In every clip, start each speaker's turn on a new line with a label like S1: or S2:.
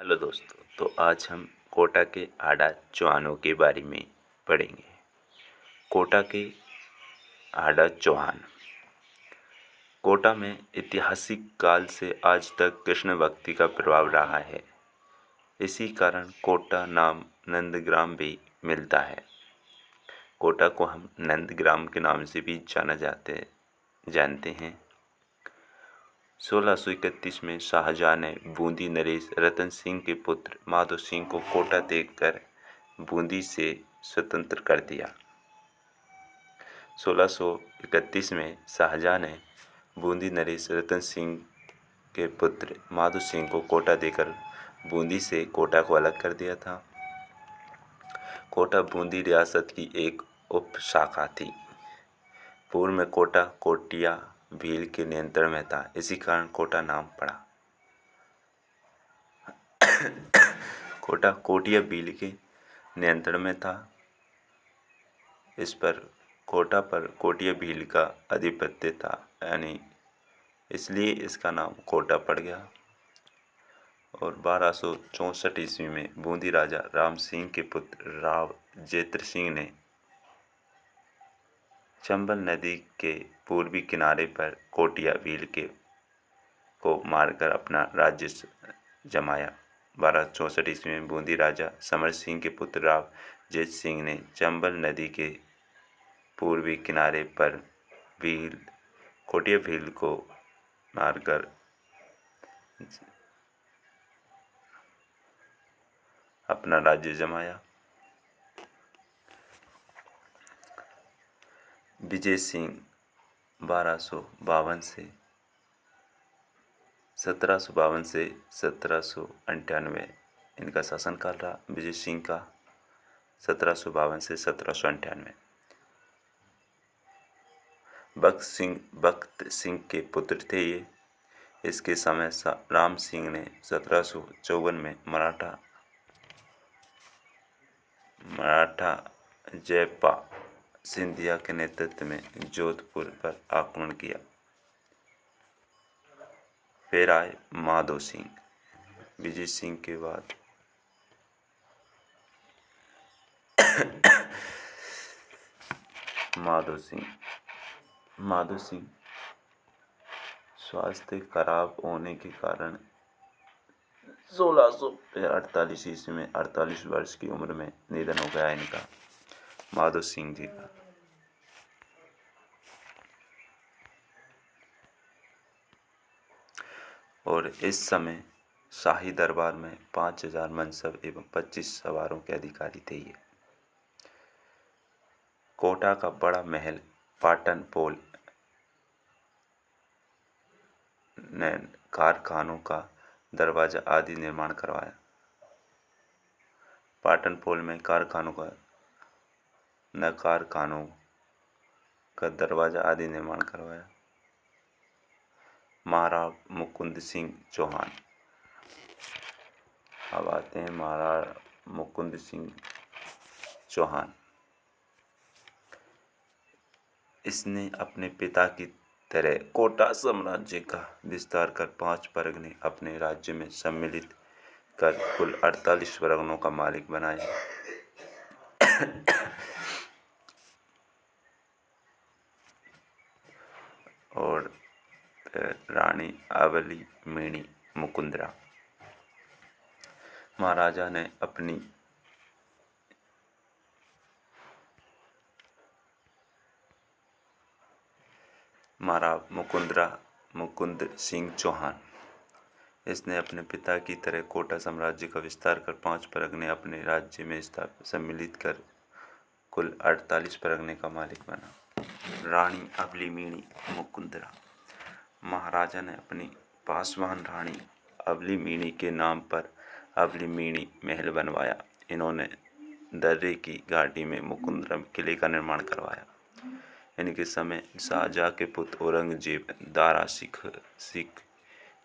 S1: Hello दोस्तों। तो आज हम कोटा के आड़ा चौहानों के बारे में पढ़ेंगे। कोटा के आड़ा चौहान। कोटा में ऐतिहासिक काल से आज तक कृष्ण भक्ति का प्रभाव रहा है। इसी कारण कोटा नाम नंदग्राम भी मिलता है। कोटा को हम नंदग्राम के नाम से भी जानते हैं। 1631 में शाहजहां ने बूंदी नरेश रतन सिंह के पुत्र माधो सिंह को कोटा देकर बूंदी से स्वतंत्र कर दिया। 1631 में शाहजहां ने बूंदी नरेश रतन सिंह के पुत्र माधो सिंह को कोटा देकर बूंदी से कोटा को अलग कर दिया था। कोटा बूंदी रियासत की एक उप शाखा थी। पूर्व में कोटा कोटिया भील के नियंत्रण में था, इसी कारण कोटा नाम पड़ा। कोटा कोटिया भील के नियंत्रण में था। कोटा पर कोटिया भील का आधिपत्य था, यानी इसलिए इसका नाम कोटा पड़ गया। और 1264 ईस्वी में बूंदी राजा राम सिंह के पुत्र राव जेत्र सिंह ने चंबल नदी के पूर्वी किनारे पर कोटिया भील को मारकर अपना राज्य जमाया। 1264 ईस्वी में बूंदी राजा समर सिंह के पुत्र राव जेत सिंह ने चंबल नदी के पूर्वी किनारे पर कोटिया भील को मारकर अपना राज्य जमाया। विजय सिंह 1752 से 1798 इनका शासनकाल रहा। विजय सिंह का 1752 से 1798। बख्त सिंह के पुत्र थे ये। इसके समय राम सिंह ने 1754 में मराठा जयपा सिंधिया के नेतृत्व में जोधपुर पर आक्रमण किया। फिर आए माधो सिंह। विजय सिंह के बाद माधो सिंह स्वास्थ्य खराब होने के कारण 1648 ईस्वी में 48 वर्ष की उम्र में निधन हो गया इनका, माधो सिंह जी का। और इस समय शाही दरबार में 5000 मनसब एवं 25 सवारों के अधिकारी थे ये। कोटा का बड़ा महल पाटन पोल ने कारखानों का दरवाजा आदि निर्माण करवाया। पाटन पोल में कारखानों का दरवाजा आदि निर्माण करवाया। महाराव मुकुंद सिंह चौहान। अब आते हैं महाराव मुकुंद सिंह चौहान। इसने अपने पिता की तरह कोटा साम्राज्य का विस्तार कर 5 परगने अपने राज्य में सम्मिलित कर कुल 48 परगनों का मालिक बनाया। और रानी अवली मेणी मुकुंदरा। महाराजा ने अपनी महाराव मुकुंद सिंह चौहान। इसने अपने पिता की तरह कोटा साम्राज्य का विस्तार कर 5 परगने अपने राज्य में सम्मिलित कर कुल 48 परगने का मालिक बना। रानी अवलीमीणी मुकुंदरा। महाराजा ने अपनी पासवान रानी अवलीमीणी के नाम पर अवलीमीणी महल बनवाया। इन्होंने दर्रे की घाटी में मुकुंदरम किले का निर्माण करवाया। इनके समय शाहजहां के पुत्र औरंगजेब, दारा सिख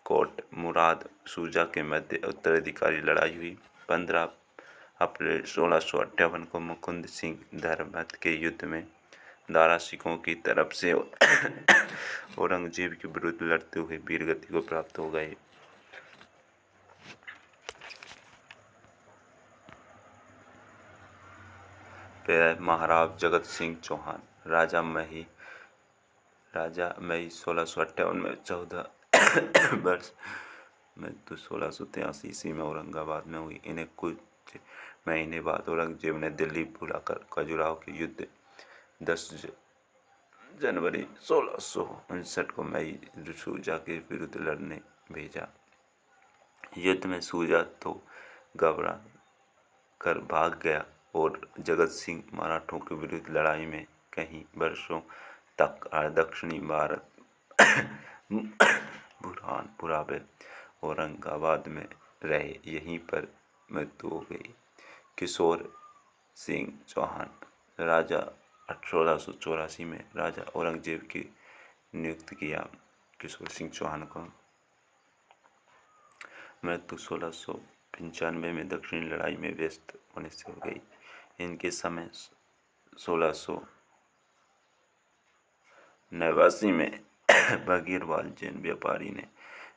S1: कोट मुराद सूजा के मध्य उत्तराधिकारी लड़ाई हुई। 15 अप्रैल 1658 को मुकुंद सिंह धर्मत के युद्ध में दारा सिखों की तरफ से औरंगजेब के विरुद्ध लड़ते हुए वीरगति को प्राप्त हो गए। महाराज जगत सिंह चौहान। राजा मई 1658 में 14 वर्ष में तो 1683 ईस्वी में औरंगाबाद में हुई। इन्हें कुछ महीने बाद औरंगजेब ने दिल्ली बुलाकर खजुराहो के युद्ध 10 जनवरी 1659 को मई सूजा के विरुद्ध लड़ने भेजा। युद्ध में सूजा तो घबरा कर भाग गया और जगत सिंह मराठों के विरुद्ध लड़ाई में कई वर्षों तक दक्षिणी भारत बुरहानपुरा व औरंगाबाद में रहे। यहीं पर मृत्यु हो गई। किशोर सिंह चौहान राजा 1684 में राजा औरंगजेब की नियुक्त किया। किशोर सिंह चौहान को मृत्यु 1695 में दक्षिणी लड़ाई में व्यस्त होने से हो गई। इनके समय 1689 में बगीरवाल जैन व्यापारी ने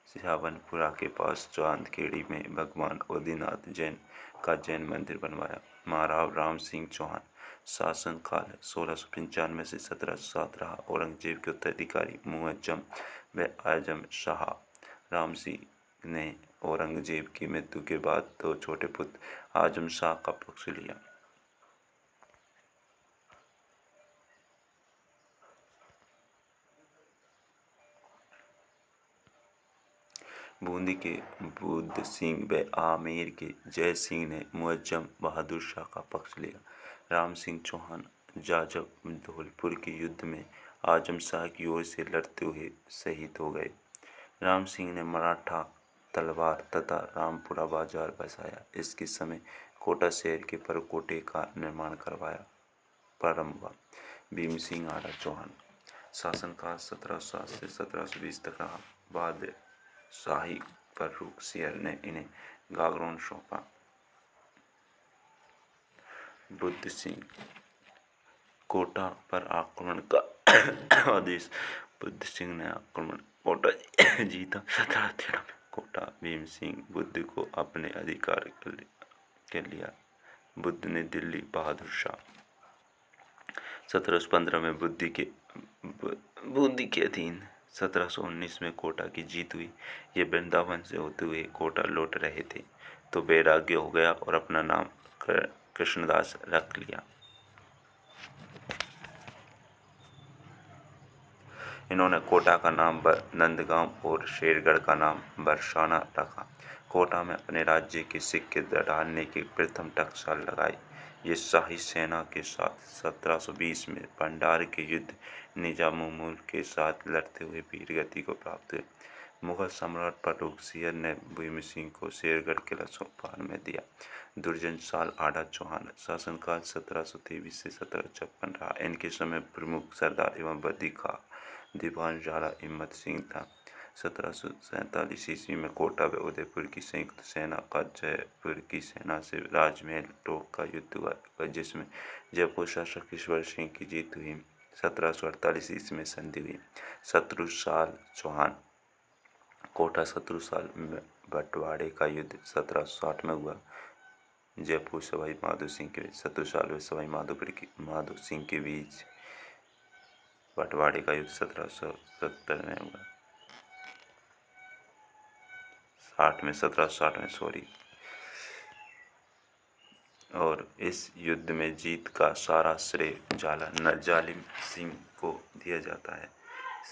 S1: सिहावनपुरा के पास चांदखेड़ी में भगवान आदिनाथ जैन का जैन मंदिर बनवाया। महाराव राम सिंह चौहान शासनकाल 1695 से 1707 रहा। औरंगजेब के उत्तराधिकारी मुअज्जम व आजम शाह राम सिंह ने औरंगजेब की मृत्यु के बाद दो छोटे पुत्र आजम शाह का पक्ष लिया। बूंदी के बुद्ध सिंह व आमेर के जय सिंह ने मुअज्जम बहादुर शाह का पक्ष लिया। राम सिंह चौहान जाजब धौलपुर के युद्ध में आजम शाह की ओर से लड़ते हुए शहीद हो गए। राम सिंह ने मराठा तलवार तथा रामपुरा बाजार बसाया। इसके समय कोटा शहर के परकोटे का निर्माण प्रारंभ हुआ। भीम सिंह आड़ा चौहान शासनकाल 1707 से 1720 तक रहा। बादशाही फर्रुख सियर ने इन्हें गागरोन सौंपा। बुद्ध सिंह कोटा पर आक्रमण का आदेश। बुद्ध सिंह ने आक्रमण कोटा जीता। 1713 में कोटा भीम सिंह बुद्ध को अपने अधिकार कर लिया। बुद्ध ने दिल्ली बहादुर शाह 1715 में बूंदी के अधीन। 1719 में कोटा की जीत हुई। ये वृंदावन से होते हुए कोटा लौट रहे थे तो वैराग्य हो गया और अपना नाम कृष्णदास रख लिया। इन्होंने कोटा का नाम नंदगांव और शेरगढ़ का नाम बरसाना रखा। कोटा में अपने राज्य के सिक्के डालने की प्रथम टकसाल लगाई। ये शाही सेना के साथ 1720 में भंडार के युद्ध निजामुद्दीन के साथ लड़ते हुए वीरगति को प्राप्त हुए। मुगल सम्राट फर्रुख सियर ने भीम सिंह को शेरगढ़ किला सौंपने में दिया। दुर्जन साल आड़ा चौहान शासनकाल 1723 से 1756 रहा। इनके समय प्रमुख सरदार एवं बदी का दीवान झाला हिम्मत सिंह था। 1747 ईस्वी में कोटा व उदयपुर की संयुक्त सेना का जयपुर की सेना से राजमहल टोक का युद्ध हुआ जिसमें जयपुर शासक ईश्वर सिंह की जीत हुई। 1748 ईस्वी में संधि हुई। शत्रुसाल चौहान कोटा शत्रुसाल में बंटवारे का युद्ध 1760 में हुआ। जयपुर सवाई माधो सिंह के बीच शत्रुसाल व सवाई माधो सिंह के बीच बंटवारे का युद्ध 1770 में हुआ। 1760 में सॉरी। और इस युद्ध में जीत का सारा श्रेय जालिम सिंह को दिया जाता है।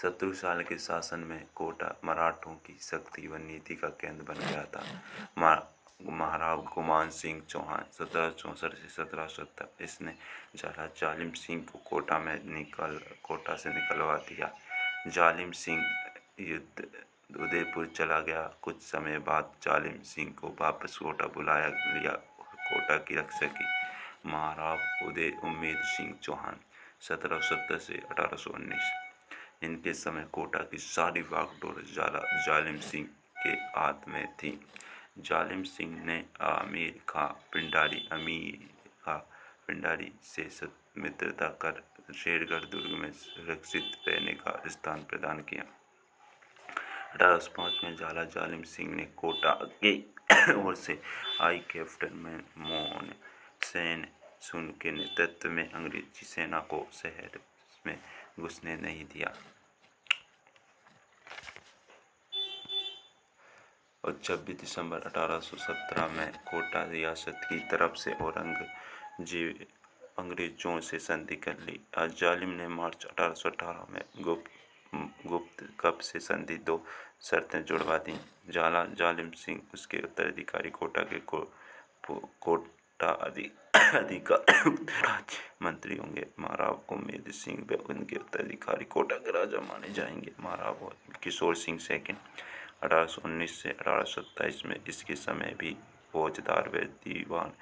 S1: शत्रुसाल के शासन में कोटा मराठों की शक्ति व नीति का केंद्र बन गया था। महाराव गुमान सिंह चौहान 1764 से 1770 इसने जालिम सिंह को कोटा से निकलवा दिया। जालिम सिंह युद्ध उदयपुर चला गया। कुछ समय बाद जालिम सिंह को वापस कोटा बुलाया लिया और कोटा की रक्षा की। महाराव उदय उम्मेद सिंह चौहान 1770 से 1819 इनके समय कोटा की सारी बागडोर जालिम सिंह के हाथ में थी। जालिम सिंह ने अमीर खां पिंडारी से मित्रता कर शेरगढ़ दुर्ग में सुरक्षित रहने का स्थान प्रदान किया। 1805 में जालिम सिंह ने कोटा की ओर से आई कैप्टन मनमोहन सेन सुन के नेतृत्व में अंग्रेजी सेना को शहर में घुसने नहीं दिया और 26 दिसंबर 1817 में कोटा रियासत की तरफ से औरंगजेब अंग्रेजों से संधि कर ली। जालिम ने मार्च 1818 में गुप्त कब से संधि 2 शर्तें जुड़वा दी। जालिम सिंह उसके उत्तराधिकारी कोटा के कोटा अधिकारी राज्य मंत्री होंगे। महाराव उमेद सिंह व उनके उत्तराधिकारी कोटा के राजा माने जाएंगे। महाराव किशोर सिंह सेकंड 1819 से 1827 में इसके समय भी फौजदार व दीवान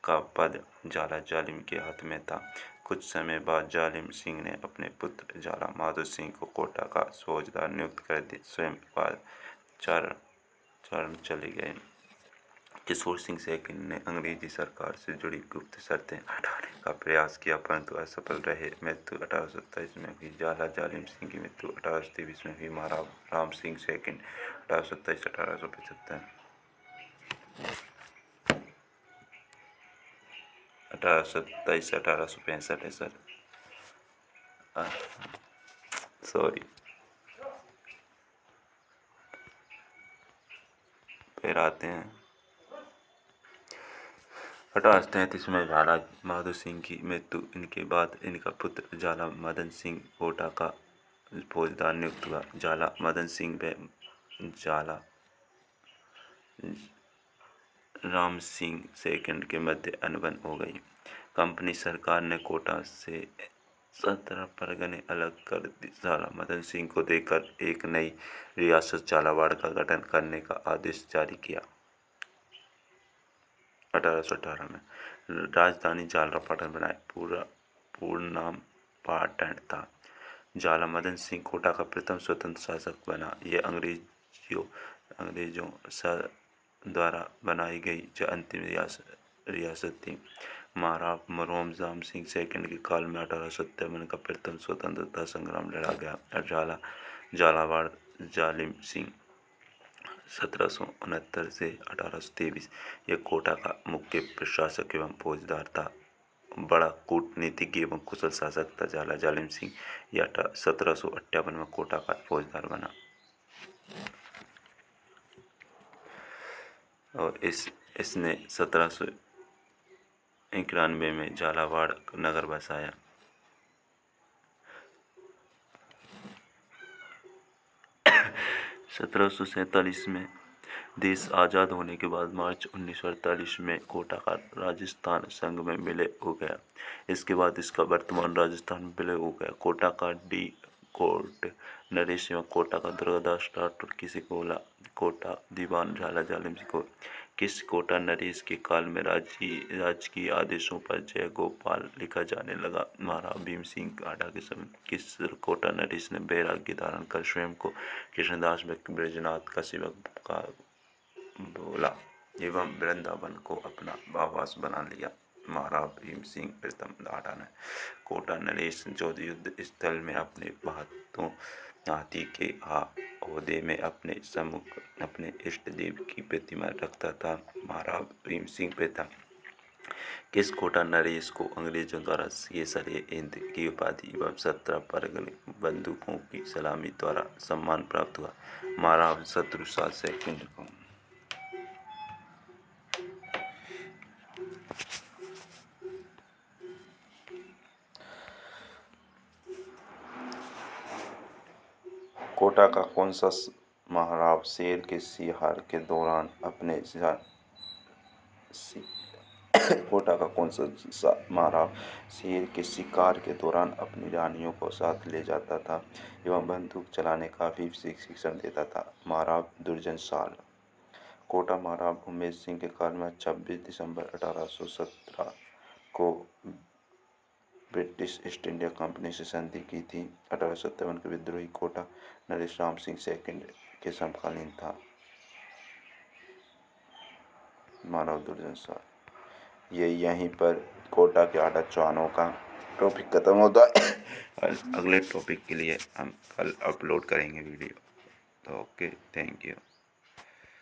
S1: का पद जालिम के हाथ में था। कुछ समय बाद जालिम सिंह ने अपने पुत्र जाला माधो सिंह को कोटा का फौजदार नियुक्त कर दिया। स्वयं चारण चले गए। किशोर सिंह सेकंड ने अंग्रेजी सरकार से जुड़ी गुप्त शर्तें हटाने का प्रयास किया परंतु असफल रहे। मृत्यु 1827 में हुई। जालिम सिंह की मृत्यु 1823 में हुई। महाराव राम सिंह सेकंड 1827-1875 1865 है सर, सॉरी। फिर आते हैं 1833 में जाला माधो सिंह की मृत्यु। इनके बाद इनका पुत्र जाला मदन सिंह कोटा का फौजदार नियुक्त हुआ। जाला मदन सिंह व जाला राम सिंह सेकंड के मध्य अनबन हो गई। कंपनी सरकार ने कोटा से 17 परगने अलग कर जाला मदन सिंह को देकर एक नई रियासत झालावाड़ का गठन करने का आदेश जारी किया। 1818 में राजधानी झालरापाटन बनाए। पूर्ण नाम पाटन था। जाला मदन सिंह कोटा का प्रथम स्वतंत्र शासक बना। यह अंग्रेजों द्वारा बनाई गई जो अंतिम रियासत थी। महाराव मरहूम राम सिंह सेकंड के काल में 1857 का प्रथम स्वतंत्रता संग्राम लड़ा गया। झालावाड़ जालिम सिंह 1769 से 1823 यह कोटा का मुख्य प्रशासक एवं फौजदार था। बड़ा कूटनीतिज्ञ एवं कुशल शासक था। जालिम सिंह यह 1758 में कोटा का फौजदार बना और इसने 1791 में झालावाड़ नगर बसाया। 1747 में देश आज़ाद होने के बाद मार्च 1948 में कोटा का राजस्थान संघ में विलय हो गया। इसके बाद इसका वर्तमान राजस्थान में विलय हो गया। कोटा का डी कोर्ट नरेश एवं कोटा का दुर्गादास राठौर कोटा दीवान जालिम को किस कोटा नरेश के काल में राजकीय आदेशों पर जय गोपाल लिखा जाने लगा। महाराज भीम सिंह काटा के समय किस कोटा नरेश ने बैरागी धारण कर स्वयं को कृष्णदास ब्रजनाथ का सेवक का बोला एवं वृंदावन को अपना आवास बना लिया। महाराज भीम सिंह प्रथम दाढ़ा ने कोटा नरेश जो युद्ध स्थल में अपने बहादुर हाथी के ओहदे में अपने सम्मुख अपने इष्ट देव की प्रतिमा रखता था। महाराज भीम सिंह प्रथम किस कोटा नरेश को अंग्रेजों द्वारा केसर-ए-हिंद की उपाधि एवं 17 परगने बंदूकों की सलामी द्वारा सम्मान प्राप्त हुआ। महाराज शत्रुशाह सेकंड को कोटा का कौन सा महाराव शेर के शिकार के दौरान अपने कोटा का कौन सा महाराव शेर के शिकार के दौरान अपनी रानियों को साथ ले जाता था एवं बंदूक चलाने का भी शिक्षण देता था। महाराव दुर्जन साल कोटा महाराव उमेद सिंह के काल में 26 दिसंबर 1817 को ब्रिटिश ईस्ट इंडिया कंपनी से संधि की थी। 1857 के विद्रोही कोटा नरेश राम सिंह सेकंड के समकालीन था। मानव दुर्जन साल ये यहीं पर कोटा के 8 चौहानों का टॉपिक खत्म होता है। अगले टॉपिक के लिए हम कल अपलोड करेंगे वीडियो। तो ओके, थैंक यू।